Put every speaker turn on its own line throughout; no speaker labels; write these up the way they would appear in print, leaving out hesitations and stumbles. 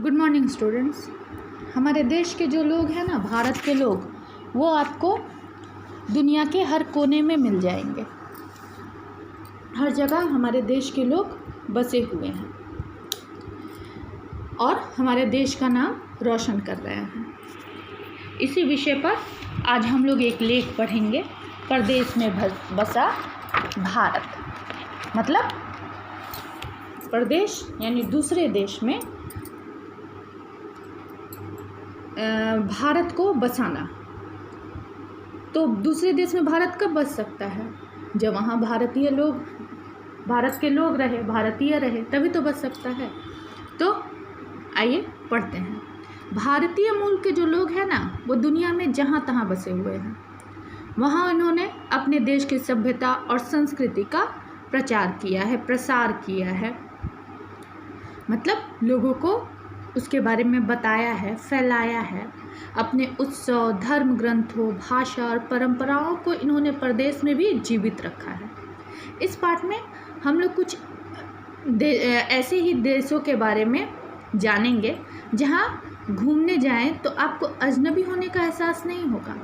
Good morning students. हमारे देश के जो लोग हैं ना, भारत के लोग, वो आपको दुनिया के हर कोने में मिल जाएंगे। हर जगह हमारे देश के लोग बसे हुए हैं और हमारे देश का नाम रोशन कर रहे हैं। इसी विषय पर आज हम लोग एक लेख पढ़ेंगे, परदेश में बसा भारत। मतलब परदेश यानी दूसरे देश में भारत को बसाना। तो दूसरे देश में भारत कब बस सकता है? जब वहाँ भारत के लोग रहे, भारतीय रहे, तभी तो बच सकता है। तो आइए पढ़ते हैं। भारतीय मूल के जो लोग हैं ना, वो दुनिया में जहाँ तहाँ बसे हुए हैं। वहाँ उन्होंने अपने देश की सभ्यता और संस्कृति का प्रचार किया है, प्रसार किया है। मतलब लोगों को उसके बारे में बताया है, फैलाया है। अपने उत्सव, धर्म ग्रंथों, भाषा और परंपराओं को इन्होंने प्रदेश में भी जीवित रखा है। इस पाठ में हम लोग कुछ ऐसे ही देशों के बारे में जानेंगे जहाँ घूमने जाएं तो आपको अजनबी होने का एहसास नहीं होगा।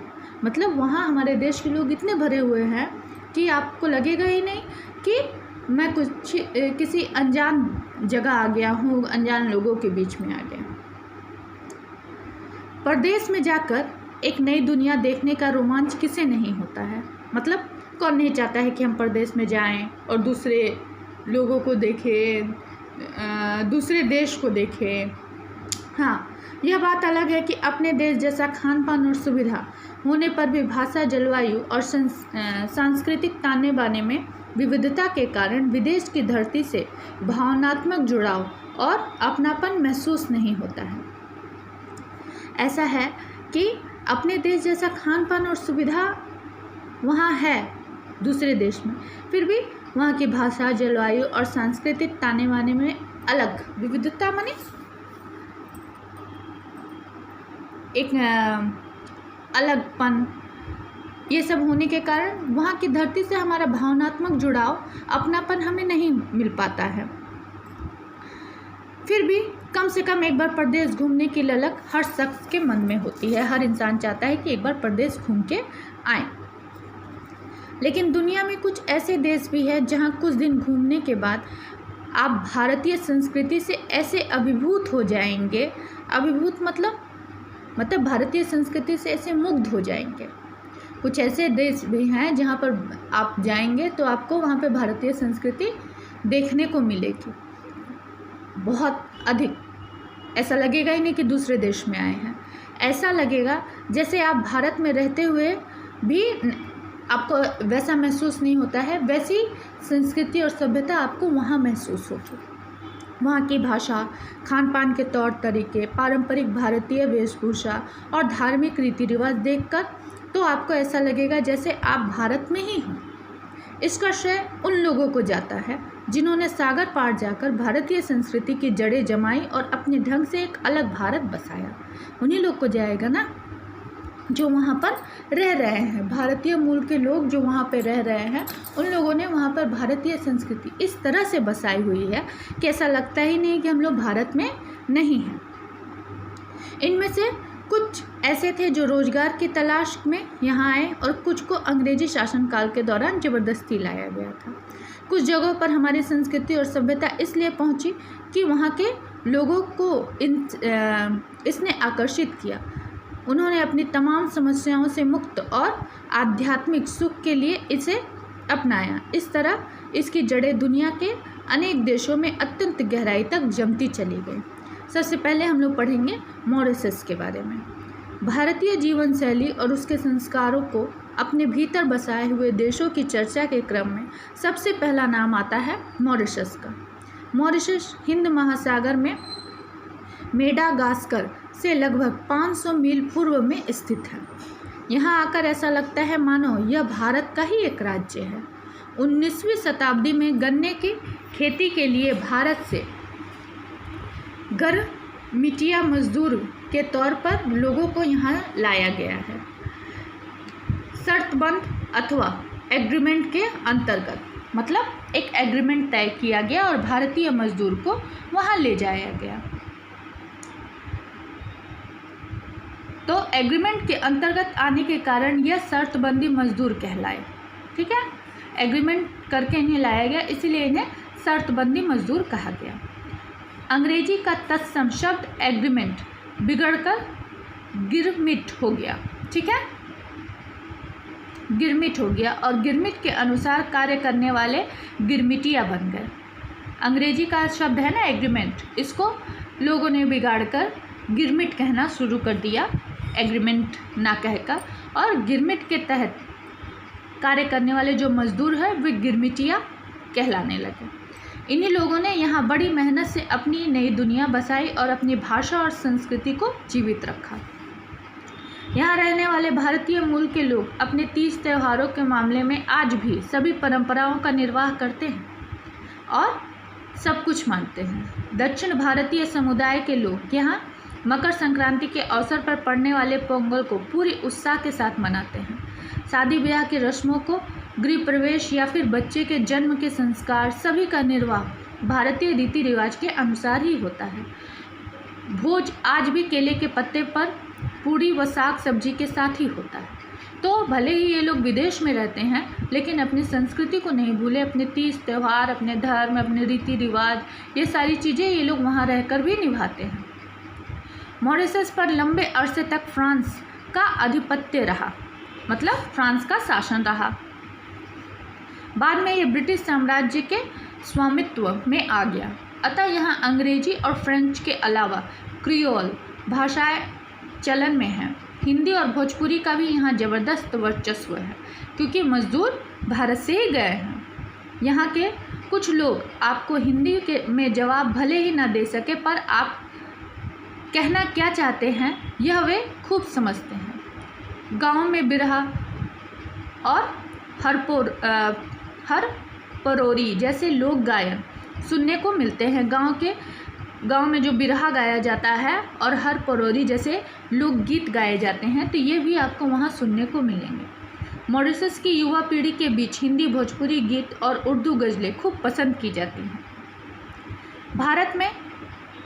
मतलब वहाँ हमारे देश के लोग इतने भरे हुए हैं कि आपको लगेगा ही नहीं कि मैं किसी अनजान जगह आ गया हूँ, अनजान लोगों के बीच में आ गया। परदेश में जाकर एक नई दुनिया देखने का रोमांच किसे नहीं होता है? मतलब कौन नहीं चाहता है कि हम परदेश में जाएं और दूसरे लोगों को देखें, दूसरे देश को देखें। हाँ, यह बात अलग है कि अपने देश जैसा खान पान और सुविधा होने पर भी भाषा, जलवायु और सांस्कृतिक ताने बाने में विविधता के कारण विदेश की धरती से भावनात्मक जुड़ाव और अपनापन महसूस नहीं होता है। ऐसा है कि अपने देश जैसा खान पान और सुविधा वहाँ है दूसरे देश में, फिर भी वहाँ की भाषा, जलवायु और सांस्कृतिक ताने बाने में अलग विविधता, माने एक अलगपन, ये सब होने के कारण वहाँ की धरती से हमारा भावनात्मक जुड़ाव, अपनापन हमें नहीं मिल पाता है। फिर भी कम से कम एक बार प्रदेश घूमने की ललक हर शख्स के मन में होती है। हर इंसान चाहता है कि एक बार प्रदेश घूम के आए। लेकिन दुनिया में कुछ ऐसे देश भी हैं जहाँ कुछ दिन घूमने के बाद आप भारतीय संस्कृति से ऐसे अभिभूत हो जाएंगे। अभिभूत मतलब भारतीय संस्कृति से ऐसे मुग्ध हो जाएंगे। कुछ ऐसे देश भी हैं जहाँ पर आप जाएंगे तो आपको वहाँ पे भारतीय संस्कृति देखने को मिलेगी बहुत अधिक। ऐसा लगेगा ही नहीं कि दूसरे देश में आए हैं। ऐसा लगेगा जैसे आप भारत में रहते हुए भी आपको वैसा महसूस नहीं होता है। वैसी संस्कृति और सभ्यता आपको वहाँ महसूस होगी। वहाँ की भाषा, खान पान के तौर तरीके, पारंपरिक भारतीय वेशभूषा और धार्मिक रीति रिवाज देखकर तो आपको ऐसा लगेगा जैसे आप भारत में ही हों। इसका श्रेय उन लोगों को जाता है जिन्होंने सागर पार जाकर भारतीय संस्कृति की जड़ें जमाई और अपने ढंग से एक अलग भारत बसाया। उन्हीं लोग को जाएगा ना जो वहाँ पर रह रहे हैं। भारतीय मूल के लोग जो वहाँ पर रह रहे हैं, उन लोगों ने वहाँ पर भारतीय संस्कृति इस तरह से बसाई हुई है कि ऐसा लगता ही नहीं कि हम लोग भारत में नहीं हैं। इनमें से कुछ ऐसे थे जो रोजगार की तलाश में यहाँ आए और कुछ को अंग्रेजी शासनकाल के दौरान ज़बरदस्ती लाया गया था। कुछ जगहों पर हमारी संस्कृति और सभ्यता इसलिए पहुँची कि वहाँ के लोगों को इसने आकर्षित किया। उन्होंने अपनी तमाम समस्याओं से मुक्त और आध्यात्मिक सुख के लिए इसे अपनाया। इस तरह इसकी जड़ें दुनिया के अनेक देशों में अत्यंत गहराई तक जमती चली गई। सबसे पहले हम लोग पढ़ेंगे मॉरिशस के बारे में। भारतीय जीवन शैली और उसके संस्कारों को अपने भीतर बसाए हुए देशों की चर्चा के क्रम में सबसे पहला नाम आता है मॉरिशस का। मॉरिशस हिंद महासागर में मेडागास्कर से लगभग 500 मील पूर्व में स्थित है। यहाँ आकर ऐसा लगता है मानो यह भारत का ही एक राज्य है। 19वीं शताब्दी में गन्ने की खेती के लिए भारत से मिटिया मजदूर के तौर पर लोगों को यहाँ लाया गया है। शर्तबंद अथवा एग्रीमेंट के अंतर्गत, मतलब एक एग्रीमेंट तय किया गया और भारतीय मजदूर को वहाँ ले जाया गया। तो एग्रीमेंट के अंतर्गत आने के कारण यह शर्तबंदी मजदूर कहलाए। ठीक है, एग्रीमेंट करके इन्हें लाया गया, इसीलिए इन्हें शर्तबंदी मजदूर कहा गया। अंग्रेजी का तत्सम शब्द एग्रीमेंट बिगड़कर गिरमिट हो गया। ठीक है, गिरमिट हो गया और गिरमिट के अनुसार कार्य करने वाले गिरमिटिया बन गए। अंग्रेजी का शब्द है ना एग्रीमेंट, इसको लोगों ने बिगाड़कर गिरमिट कहना शुरू कर दिया, एग्रीमेंट ना कहकर, और गिरमिट के तहत कार्य करने वाले जो मजदूर हैं वे गिरमिटिया कहलाने लगे। इन्हीं लोगों ने यहाँ बड़ी मेहनत से अपनी नई दुनिया बसाई और अपनी भाषा और संस्कृति को जीवित रखा। यहाँ रहने वाले भारतीय मूल के लोग अपने तीज त्योहारों के मामले में आज भी सभी परंपराओं का निर्वाह करते हैं और सब कुछ मानते हैं। दक्षिण भारतीय समुदाय के लोग यहाँ मकर संक्रांति के अवसर पर पड़ने वाले पोंगल को पूरी उत्साह के साथ मनाते हैं। शादी ब्याह की रस्मों को, गृह प्रवेश या फिर बच्चे के जन्म के संस्कार, सभी का निर्वाह भारतीय रीति रिवाज के अनुसार ही होता है। भोज आज भी केले के पत्ते पर पूरी व साग सब्जी के साथ ही होता है। तो भले ही ये लोग विदेश में रहते हैं लेकिन अपनी संस्कृति को नहीं भूले, अपने तीज त्यौहार, अपने धर्म, अपने रीति रिवाज, ये सारी चीज़ें ये लोग वहाँ रहकर भी निभाते हैं। मॉरिशस पर लंबे अरसे तक फ्रांस का आधिपत्य रहा, मतलब फ्रांस का शासन रहा। बाद में ये ब्रिटिश साम्राज्य के स्वामित्व में आ गया। अतः यहाँ अंग्रेजी और फ्रेंच के अलावा क्रियोल भाषाएं चलन में हैं। हिंदी और भोजपुरी का भी यहाँ ज़बरदस्त वर्चस्व है क्योंकि मजदूर भारत से ही गए हैं। यहाँ के कुछ लोग आपको हिंदी के में जवाब भले ही ना दे सके, पर आप कहना क्या चाहते हैं यह वे खूब समझते हैं। गाँव में बिरहा और हर परोरी जैसे लोक गायन सुनने को मिलते हैं। गांव में जो बिरहा गाया जाता है और हर परोरी जैसे लोकगीत गाए जाते हैं, तो ये भी आपको वहाँ सुनने को मिलेंगे। मॉरिशस की युवा पीढ़ी के बीच हिंदी, भोजपुरी गीत और उर्दू गज़लें खूब पसंद की जाती हैं। भारत में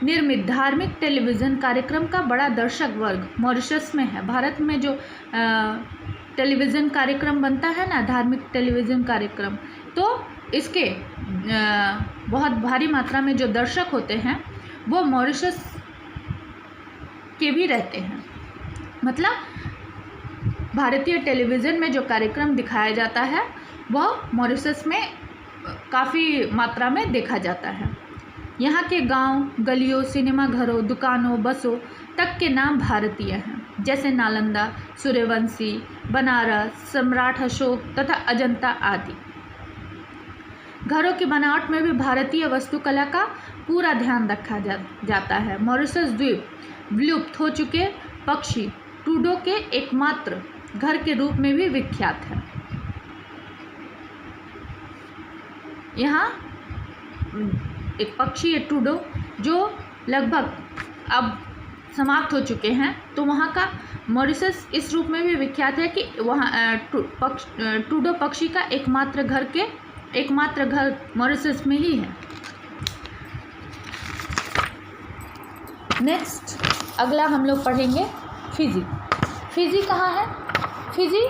निर्मित धार्मिक टेलीविज़न कार्यक्रम का बड़ा दर्शक वर्ग मॉरिशस में है। भारत में जो टेलीविज़न कार्यक्रम बनता है ना, धार्मिक टेलीविज़न कार्यक्रम, तो इसके बहुत भारी मात्रा में जो दर्शक होते हैं वो मॉरिशस के भी रहते हैं। मतलब भारतीय टेलीविज़न में जो कार्यक्रम दिखाया जाता है वह मॉरिशस में काफ़ी मात्रा में देखा जाता है। यहाँ के गांव, गलियों, सिनेमा घरों, दुकानों, बसों तक के नाम भारतीय हैं, जैसे नालंदा, सूर्यवंशी, बनारस, सम्राट अशोक तथा अजंता आदि। घरों की बनावट में भी भारतीय वास्तुकला का पूरा ध्यान रखा जाता है। मॉरिशस द्वीप विलुप्त हो चुके पक्षी टूडो के एकमात्र घर के रूप में भी विख्यात है। यहाँ एक पक्षी है टूडो, जो लगभग अब समाप्त हो चुके हैं, तो वहाँ का मॉरिशस इस रूप में भी विख्यात है कि वहाँ टूडो पक्षी का एकमात्र घर मॉरिशस में ही है। नेक्स्ट अगला हम लोग पढ़ेंगे फिजी। फिजी कहाँ है? फिजी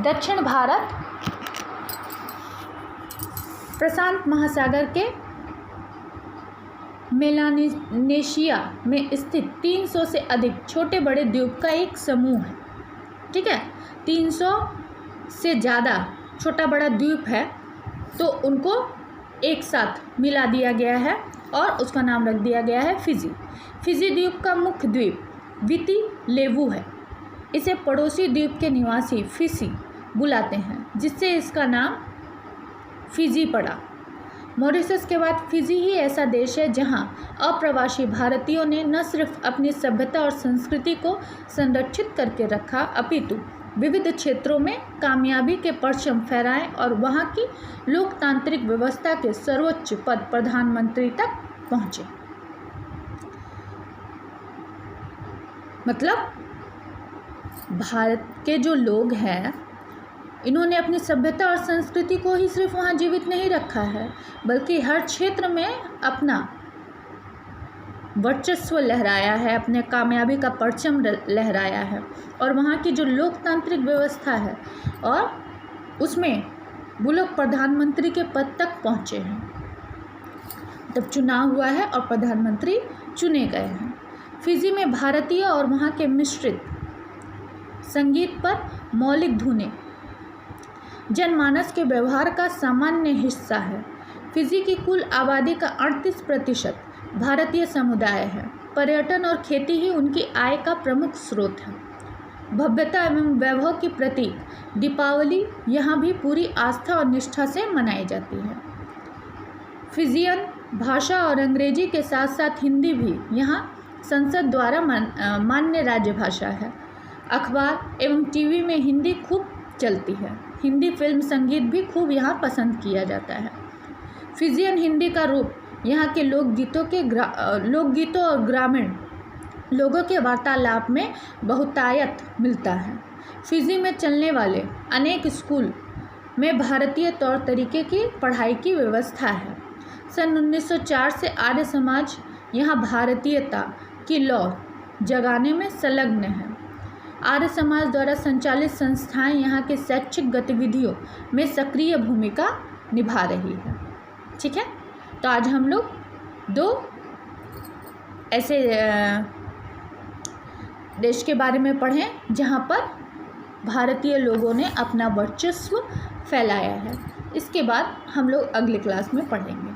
दक्षिण भारत प्रशांत महासागर के मेलानेशिया में स्थित 300 से अधिक छोटे बड़े द्वीप का एक समूह है। ठीक है, 300 से ज़्यादा छोटा बड़ा द्वीप है, तो उनको एक साथ मिला दिया गया है और उसका नाम रख दिया गया है फिजी। फिजी द्वीप का मुख्य द्वीप विति लेवु है। इसे पड़ोसी द्वीप के निवासी फिजी बुलाते हैं, जिससे इसका नाम फिजी पड़ा। मॉरिशस के बाद फिजी ही ऐसा देश है जहां अप्रवासी भारतीयों ने न सिर्फ अपनी सभ्यता और संस्कृति को संरक्षित करके रखा, अपितु विविध क्षेत्रों में कामयाबी के परचम फहराए और वहां की लोकतांत्रिक व्यवस्था के सर्वोच्च पद प्रधानमंत्री तक पहुंचे। मतलब भारत के जो लोग हैं, इन्होंने अपनी सभ्यता और संस्कृति को ही सिर्फ वहाँ जीवित नहीं रखा है, बल्कि हर क्षेत्र में अपना वर्चस्व लहराया है, अपने कामयाबी का परचम लहराया है। और वहाँ की जो लोकतांत्रिक व्यवस्था है और उसमें वो लोग प्रधानमंत्री के पद तक पहुँचे हैं। तब चुनाव हुआ है और प्रधानमंत्री चुने गए हैं। फिजी में भारतीय और वहाँ के मिश्रित संगीत पर मौलिक धुनें जनमानस के व्यवहार का सामान्य हिस्सा है। फिजी की कुल आबादी का 38% भारतीय समुदाय है। पर्यटन और खेती ही उनकी आय का प्रमुख स्रोत है। भव्यता एवं वैभव की प्रतीक दीपावली यहाँ भी पूरी आस्था और निष्ठा से मनाई जाती है। फिजियन भाषा और अंग्रेजी के साथ साथ हिंदी भी यहाँ संसद द्वारा मान्य राज्य भाषा है। अखबार एवं टीवी में हिंदी खूब चलती है। हिंदी फिल्म संगीत भी खूब यहाँ पसंद किया जाता है। फिजियन हिंदी का रूप यहाँ के लोकगीतों और ग्रामीण लोगों के वार्तालाप में बहुतायत मिलता है। फिजी में चलने वाले अनेक स्कूल में भारतीय तौर तरीके की पढ़ाई की व्यवस्था है। सन 1904 से आर्य समाज यहाँ भारतीयता की लौ जगाने में संलग्न है। आर्य समाज द्वारा संचालित संस्थाएं यहाँ के शैक्षिक गतिविधियों में सक्रिय भूमिका निभा रही है। ठीक है, तो आज हम लोग 2 ऐसे देश के बारे में पढ़ें जहाँ पर भारतीय लोगों ने अपना वर्चस्व फैलाया है। इसके बाद हम लोग अगली क्लास में पढ़ेंगे।